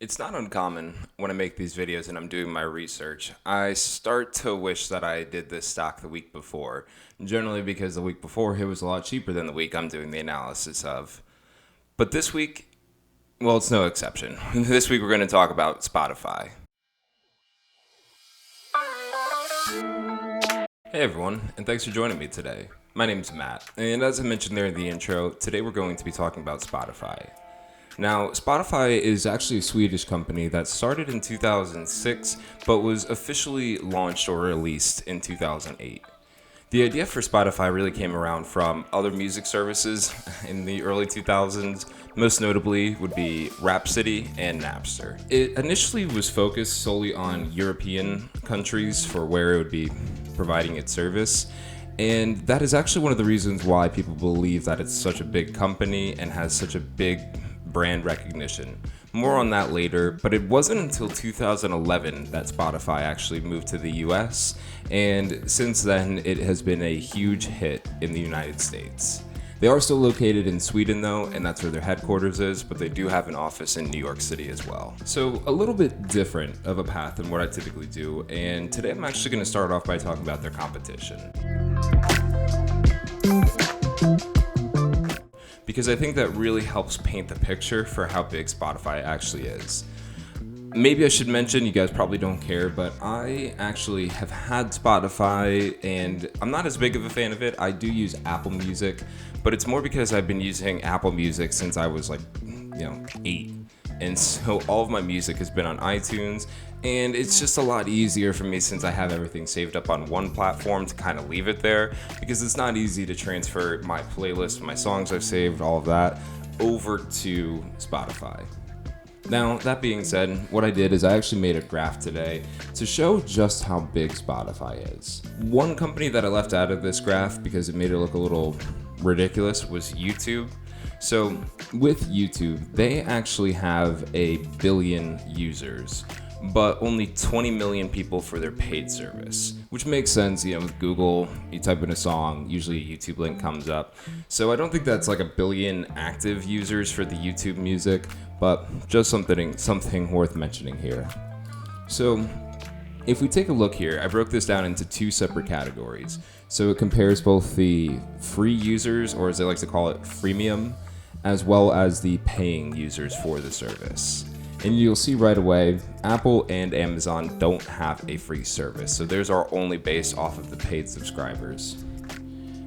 It's not uncommon when I make these videos and I'm doing my research. I start to wish that I did this stock the week before, generally because the week before it was a lot cheaper than the week I'm doing the analysis of. But this week, well, it's no exception. This week we're going to talk about Spotify. Hey everyone, and thanks for joining me today. My name's Matt, and as I mentioned there in the intro, today we're going to be talking about Spotify. Now, Spotify is actually a Swedish company that started in 2006, but was officially launched or released in 2008. The idea for Spotify really came around from other music services in the early 2000s, most notably would be Rhapsody and Napster. It initially was focused solely on European countries for where it would be providing its service, and that is actually one of the reasons why people believe that it's such a big company and has such a big brand recognition. More on that later, but it wasn't until 2011 that Spotify actually moved to the US, and since then it has been a huge hit in the United States. They are still located in Sweden though, and that's where their headquarters is, but they do have an office in New York City as well. So a little bit different of a path than what I typically do, and today I'm actually going to start off by talking about their competition. Because I think that really helps paint the picture for how big Spotify actually is. Maybe I should mention, you guys probably don't care, but I actually have had Spotify and I'm not as big of a fan of it. I do use Apple Music, but it's more because I've been using Apple Music since I was 8. And so all of my music has been on iTunes, and it's just a lot easier for me since I have everything saved up on one platform to kind of leave it there, because it's not easy to transfer my playlist, my songs I've saved, all of that, over to Spotify. Now, that being said, what I did is I actually made a graph today to show just how big Spotify is. One company that I left out of this graph because it made it look a little ridiculous was YouTube. So with YouTube, they actually have 1 billion users, but only 20 million people for their paid service, which makes sense. With Google, you type in a song, usually a YouTube link comes up. So I don't think that's like 1 billion active users for the YouTube music, but just something worth mentioning here. So if we take a look here, I broke this down into 2 separate categories. So it compares both the free users, or as they like to call it, freemium, as well as the paying users for the service. And you'll see right away, Apple and Amazon don't have a free service, so theirs are only based off of the paid subscribers.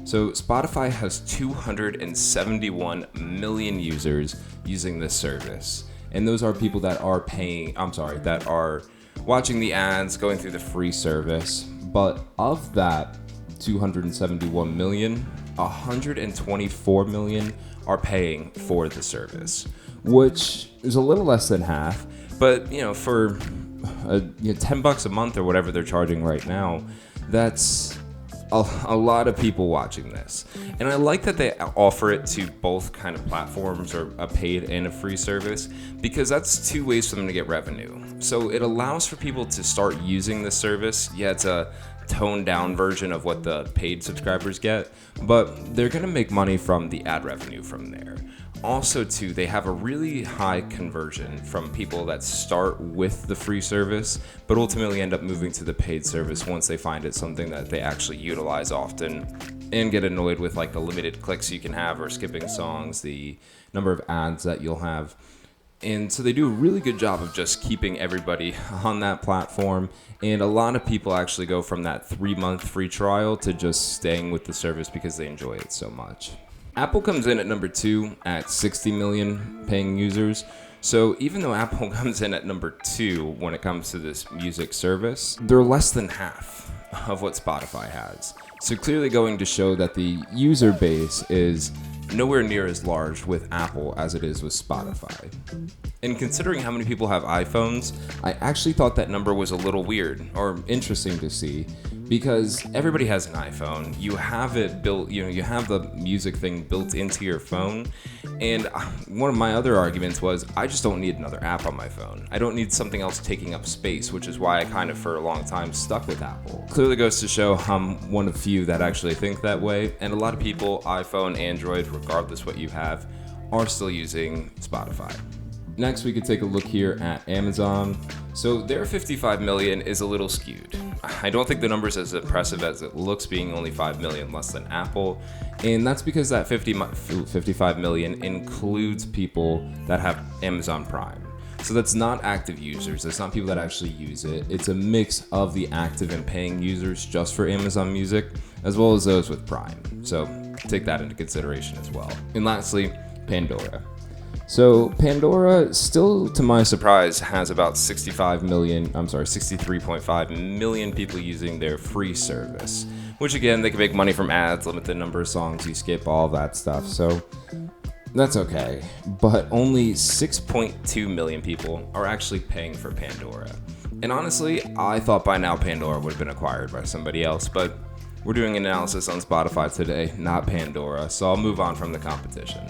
So Spotify has 271 million users using this service, and those are people that are that are watching the ads, going through the free service. But of that 271 million, 124 million are paying for the service, which is a little less than half. But for $10 a month or whatever they're charging right now, that's a lot of people watching this. And I like that they offer it to both kind of platforms, or a paid and a free service, because that's 2 ways for them to get revenue. So it allows for people to start using the service. Yeah, it's a toned down version of what the paid subscribers get, but they're going to make money from the ad revenue from there. Also too, they have a really high conversion from people that start with the free service but ultimately end up moving to the paid service once they find it something that they actually utilize often, and get annoyed with the limited clicks you can have, or skipping songs, the number of ads that you'll have. And so they do a really good job of just keeping everybody on that platform. And a lot of people actually go from that 3-month free trial to just staying with the service because they enjoy it so much. Apple comes in at number 2 at 60 million paying users. So even though Apple comes in at number 2 when it comes to this music service, they're less than half of what Spotify has. So clearly going to show that the user base is nowhere near as large with Apple as it is with Spotify. And considering how many people have iPhones, I actually thought that number was a little weird or interesting to see, because everybody has an iPhone. You have it built, you have the music thing built into your phone. And one of my other arguments was, I just don't need another app on my phone. I don't need something else taking up space, which is why I kind of for a long time stuck with Apple. Clearly goes to show I'm one of few that actually think that way. And a lot of people, iPhone, Android, regardless what you have, are still using Spotify. Next, we could take a look here at Amazon. So their 55 million is a little skewed. I don't think the number's as impressive as it looks, being only 5 million less than Apple. And that's because that 55 million includes people that have Amazon Prime. So that's not active users. That's not people that actually use it. It's a mix of the active and paying users just for Amazon Music, as well as those with Prime. So take that into consideration as well. And lastly, Pandora. So Pandora, still to my surprise, has about 63.5 million people using their free service, which again, they can make money from ads, limit the number of songs you skip, all that stuff. So that's okay. But only 6.2 million people are actually paying for Pandora. And honestly, I thought by now Pandora would have been acquired by somebody else, but we're doing an analysis on Spotify today, not Pandora, so I'll move on from the competition.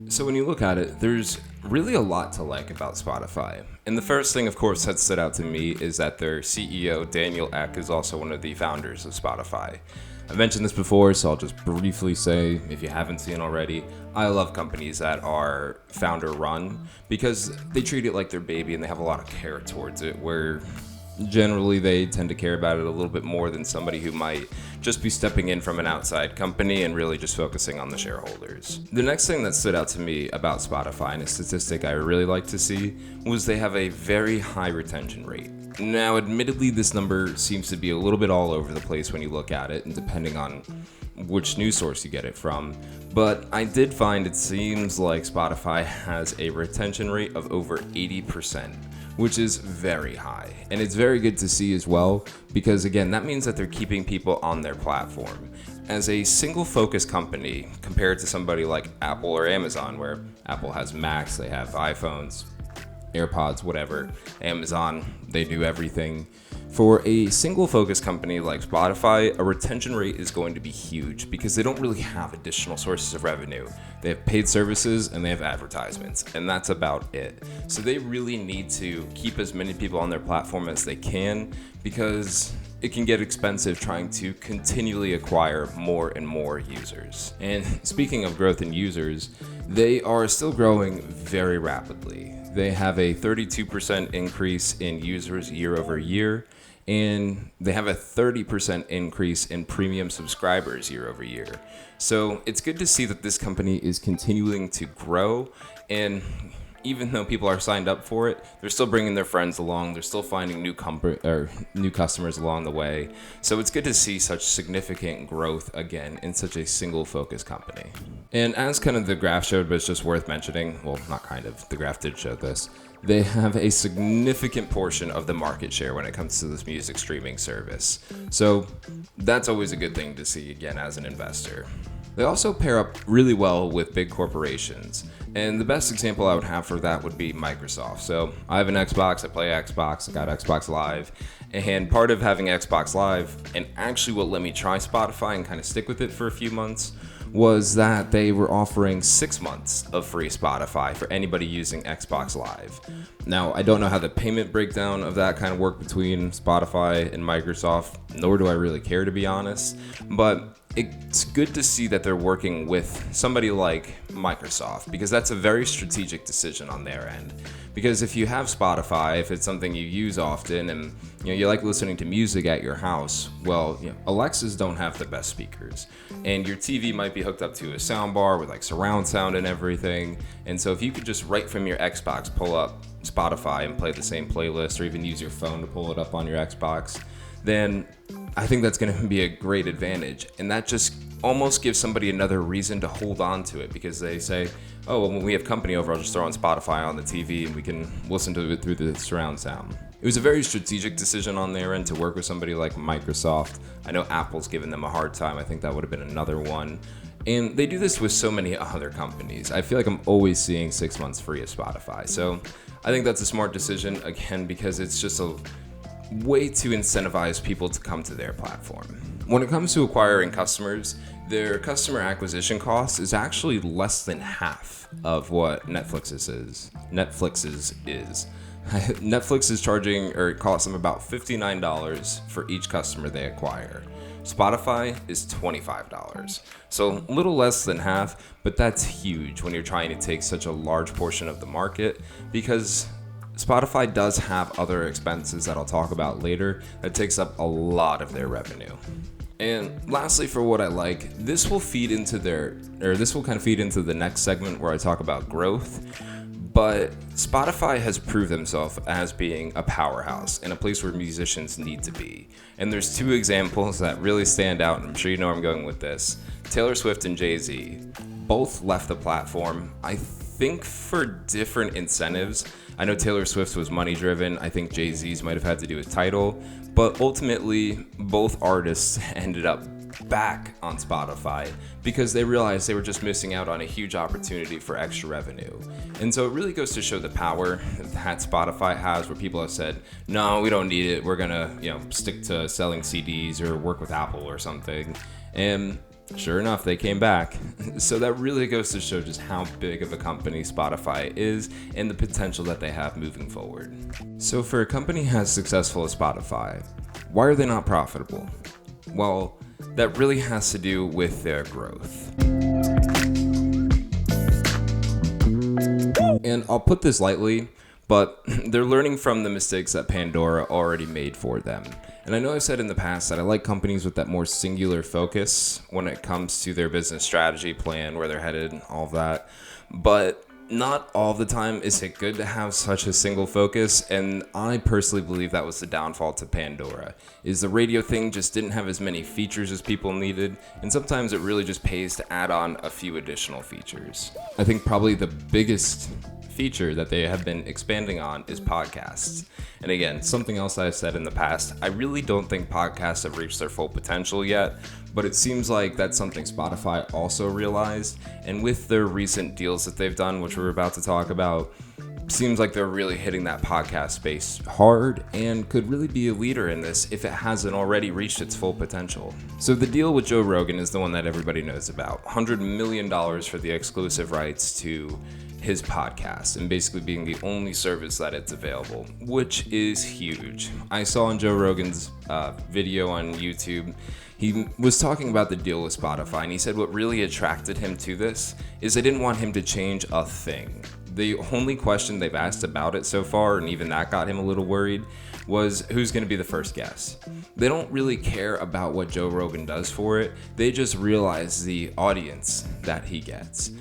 So when you look at it, there's really a lot to like about Spotify. And the first thing, of course, that stood out to me is that their CEO, Daniel Ek, is also one of the founders of Spotify. I've mentioned this before, so I'll just briefly say, if you haven't seen already, I love companies that are founder-run because they treat it like their baby and they have a lot of care towards it, where generally they tend to care about it a little bit more than somebody who might just be stepping in from an outside company and really just focusing on the shareholders. The next thing that stood out to me about Spotify, and a statistic I really like to see, was they have a very high retention rate. Now, admittedly, this number seems to be a little bit all over the place when you look at it, and depending on which news source you get it from, but I did find it seems like Spotify has a retention rate of over 80%. Which is very high. And it's very good to see as well, because again, that means that they're keeping people on their platform. As a single focus company, compared to somebody like Apple or Amazon, where Apple has Macs, they have iPhones, AirPods, whatever. Amazon, they do everything. For a single focus company like Spotify, a retention rate is going to be huge because they don't really have additional sources of revenue. They have paid services and they have advertisements, and that's about it. So they really need to keep as many people on their platform as they can, because it can get expensive trying to continually acquire more and more users. And speaking of growth in users, they are still growing very rapidly. They have a 32% increase in users year over year, and they have a 30% increase in premium subscribers year over year. So it's good to see that this company is continuing to grow, and even though people are signed up for it, they're still bringing their friends along. They're still finding new customers along the way. So it's good to see such significant growth again in such a single focus company. And as kind of the graph showed, but it's just worth mentioning, well, not kind of, the graph did show this, they have a significant portion of the market share when it comes to this music streaming service. So that's always a good thing to see again as an investor. They also pair up really well with big corporations. And the best example I would have for that would be Microsoft. So I have an Xbox, I play Xbox, I got Xbox Live. And part of having Xbox Live, and actually what let me try Spotify and kind of stick with it for a few months, was that they were offering 6 months of free Spotify for anybody using Xbox Live. Now, I don't know how the payment breakdown of that kind of worked between Spotify and Microsoft, nor do I really care, to be honest, but it's good to see that they're working with somebody like Microsoft, because that's a very strategic decision on their end. Because if you have Spotify, if it's something you use often and you like listening to music at your house, well, Alexas don't have the best speakers, and your TV might be hooked up to a sound bar with like surround sound and everything. And so if you could just right from your Xbox pull up Spotify and play the same playlist, or even use your phone to pull it up on your Xbox, then I think that's going to be a great advantage. And that just almost gives somebody another reason to hold on to it, because they say, oh, well, when we have company over, I'll just throw on Spotify on the TV and we can listen to it through the surround sound. It was a very strategic decision on their end to work with somebody like Microsoft. I know Apple's given them a hard time. I think that would have been another one. And they do this with so many other companies. I feel like I'm always seeing 6 months free of Spotify. So I think that's a smart decision, again, because it's just a way to incentivize people to come to their platform. When it comes to acquiring customers, their customer acquisition cost is actually less than half of what Netflix's is. Netflix is charging, or it costs them about $59 for each customer they acquire. Spotify is $25. So a little less than half, but that's huge when you're trying to take such a large portion of the market, because Spotify does have other expenses that I'll talk about later that takes up a lot of their revenue. And lastly, for what I like, this will kind of feed into the next segment where I talk about growth. But Spotify has proved themselves as being a powerhouse and a place where musicians need to be. And there's two examples that really stand out, and I'm sure you know where I'm going with this. Taylor Swift and Jay-Z both left the platform, I think for different incentives. I know Taylor Swift's was money driven. I think Jay-Z's might have had to do with title. But ultimately, both artists ended up back on Spotify because they realized they were just missing out on a huge opportunity for extra revenue. And so it really goes to show the power that Spotify has, where people have said, no, we don't need it. We're gonna, stick to selling CDs or work with Apple or something. And sure enough, they came back. So that really goes to show just how big of a company Spotify is and the potential that they have moving forward. So for a company as successful as Spotify, why are they not profitable? Well, that really has to do with their growth. And I'll put this lightly, but they're learning from the mistakes that Pandora already made for them. And I know I've said in the past that I like companies with that more singular focus when it comes to their business strategy plan, where they're headed, and all of that. But not all the time is it good to have such a single focus, and I personally believe that was the downfall to Pandora, is the radio thing just didn't have as many features as people needed, and sometimes it really just pays to add on a few additional features. I think probably the biggest feature that they have been expanding on is podcasts. And again, something else I've said in the past, I really don't think podcasts have reached their full potential yet, but it seems like that's something Spotify also realized. And with their recent deals that they've done, which we're about to talk about, seems like they're really hitting that podcast space hard and could really be a leader in this if it hasn't already reached its full potential. So the deal with Joe Rogan is the one that everybody knows about. $100 million for the exclusive rights to his podcast and basically being the only service that it's available, which is huge. I saw on Joe Rogan's video on YouTube, he was talking about the deal with Spotify, and he said what really attracted him to this is they didn't want him to change a thing. The only question they've asked about it so far, and even that got him a little worried, was who's going to be the first guest. They don't really care about what Joe Rogan does for it. They just realize the audience that he gets.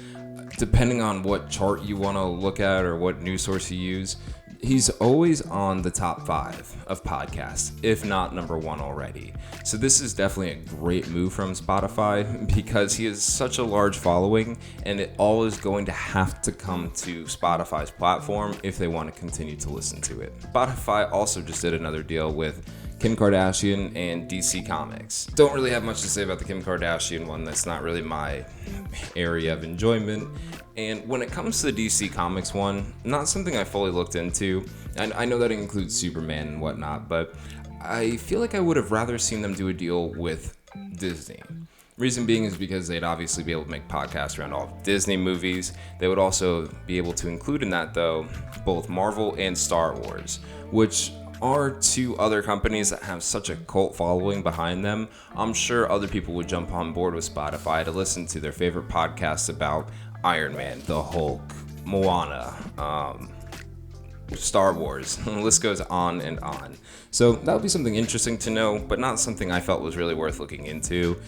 Depending on what chart you want to look at or what news source you use, he's always on the top 5 of podcasts, if not number 1 already. So this is definitely a great move from Spotify because he has such a large following, and it all is going to have to come to Spotify's platform if they want to continue to listen to it. Spotify also just did another deal with Kim Kardashian and DC Comics. Don't really have much to say about the Kim Kardashian one. That's not really my area of enjoyment. And when it comes to the DC Comics one, not something I fully looked into. I know that includes Superman and whatnot, but I feel like I would have rather seen them do a deal with Disney. Reason being is because they'd obviously be able to make podcasts around all of Disney movies. They would also be able to include in that, though, both Marvel and Star Wars, which are two other companies that have such a cult following behind them. I'm sure other people would jump on board with Spotify to listen to their favorite podcasts about Iron Man, the Hulk, Moana, Star Wars. The list goes on and on. So that would be something interesting to know, but not something I felt was really worth looking into.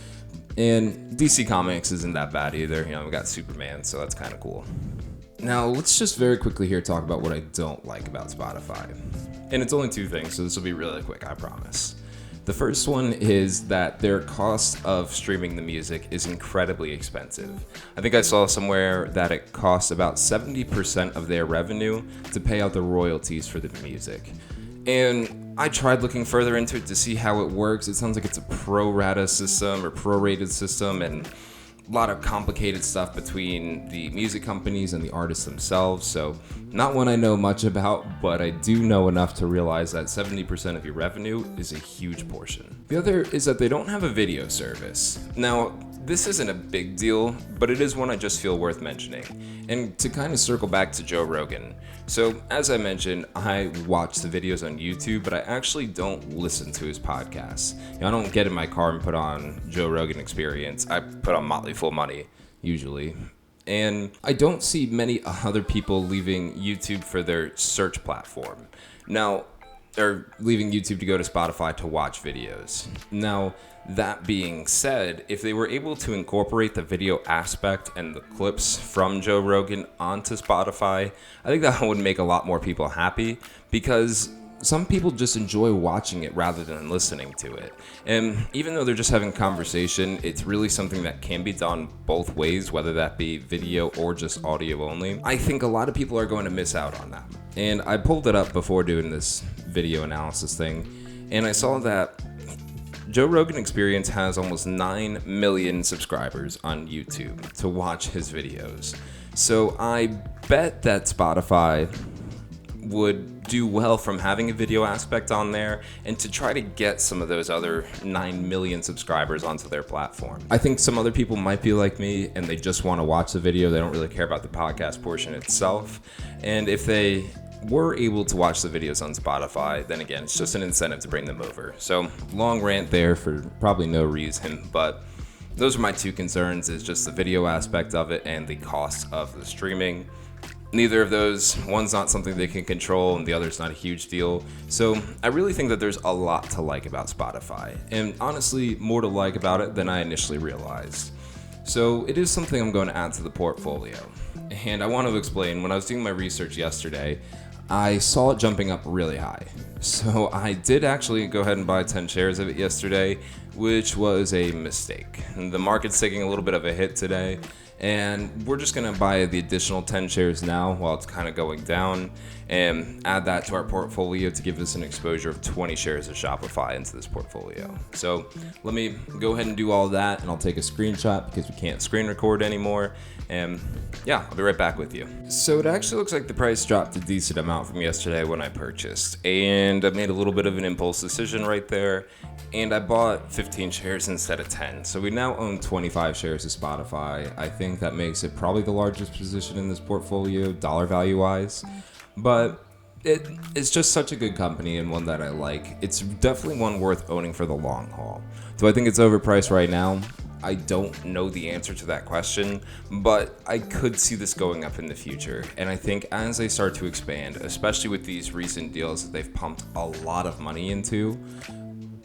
And DC Comics isn't that bad either. We got Superman, so that's kind of cool. Now, let's just very quickly here talk about what I don't like about Spotify. And it's only 2 things, so this will be really quick, I promise. The first one is that their cost of streaming the music is incredibly expensive. I think I saw somewhere that it costs about 70% of their revenue to pay out the royalties for the music. And I tried looking further into it to see how it works. It sounds like it's a pro rata system or prorated system, and a lot of complicated stuff between the music companies and the artists themselves. So not one I know much about, but I do know enough to realize that 70% of your revenue is a huge portion. The other is that they don't have a video service. Now, This isn't a big deal, but it is one I just feel worth mentioning. And to kind of circle back to Joe Rogan. So, as I mentioned, I watch the videos on YouTube, but I actually don't listen to his podcasts. I don't get in my car and put on Joe Rogan Experience. I put on Motley Fool Money, usually. And I don't see many other people leaving YouTube for their search platform. Now, or leaving YouTube to go to Spotify to watch videos. Now, that being said, if they were able to incorporate the video aspect and the clips from Joe Rogan onto Spotify, I think that would make a lot more people happy, because some people just enjoy watching it rather than listening to it. And even though they're just having conversation, it's really something that can be done both ways, whether that be video or just audio only. I think a lot of people are going to miss out on that. And I pulled it up before doing this video analysis thing, and I saw that Joe Rogan Experience has almost 9 million subscribers on YouTube to watch his videos. So I bet that Spotify would do well from having a video aspect on there and to try to get some of those other 9 million subscribers onto their platform. I think some other people might be like me and they just want to watch the video. They don't really care about the podcast portion itself. And if they were able to watch the videos on Spotify, then again, it's just an incentive to bring them over. So, long rant there for probably no reason, but those are my two concerns, is just the video aspect of it and the cost of the streaming. Neither of those, one's not something they can control and the other's not a huge deal. So I really think that there's a lot to like about Spotify, and honestly, more to like about it than I initially realized. So it is something I'm going to add to the portfolio. And I want to explain, when I was doing my research yesterday, I saw it jumping up really high. So I did actually go ahead and buy 10 shares of it yesterday, which was a mistake. The market's taking a little bit of a hit today, and we're just going to buy the additional 10 shares now while it's kind of going down and add that to our portfolio to give us an exposure of 20 shares of Shopify into this portfolio. So let me go ahead and do all that, and I'll take a screenshot because we can't screen record anymore. And yeah, I'll be right back with you. So it actually looks like the price dropped a decent amount from yesterday when I purchased, and I made a little bit of an impulse decision right there, and I bought 15 shares instead of 10. So we now own 25 shares of Spotify. I think that makes it probably the largest position in this portfolio, dollar value wise. But it's just such a good company and one that I like. It's definitely one worth owning for the long haul. Do I think it's overpriced right now? I don't know the answer to that question, but I could see this going up in the future. And I think as they start to expand, especially with these recent deals that they've pumped a lot of money into,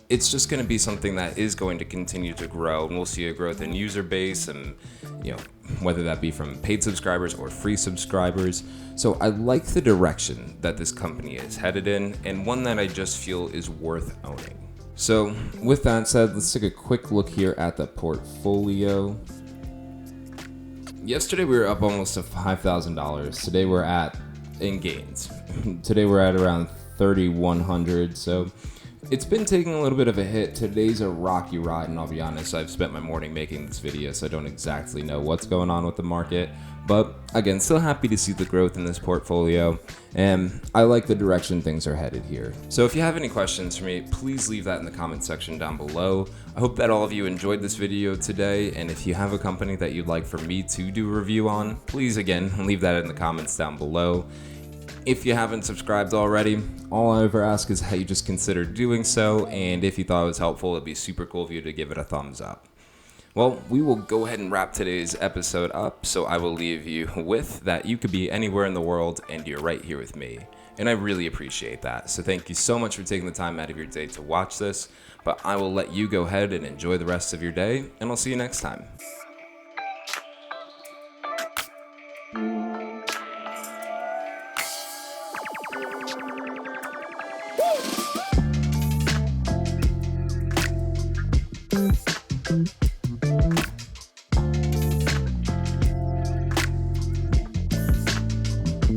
it's just going to be something that is going to continue to grow, and we'll see a growth in user base, and whether that be from paid subscribers or free subscribers. So I like the direction that this company is headed in, and one that I just feel is worth owning. So with that said, let's take a quick look here at the portfolio. Yesterday we were up almost to $5,000. Today we're at, in gains, today we're at around 3,100. So it's been taking a little bit of a hit. Today's a rocky ride, and I'll be honest, I've spent my morning making this video, so I don't exactly know what's going on with the market. But again, still happy to see the growth in this portfolio, and I like the direction things are headed here. So if you have any questions for me, please leave that in the comment section down below. I hope that all of you enjoyed this video today, and if you have a company that you'd like for me to do a review on, please again, leave that in the comments down below. If you haven't subscribed already, all I ever ask is how you just consider doing so, and if you thought it was helpful, it'd be super cool of you to give it a thumbs up. Well, we will go ahead and wrap today's episode up, so I will leave you with that you could be anywhere in the world and you're right here with me. And I really appreciate that. So thank you so much for taking the time out of your day to watch this, but I will let you go ahead and enjoy the rest of your day, and I'll see you next time. Woo!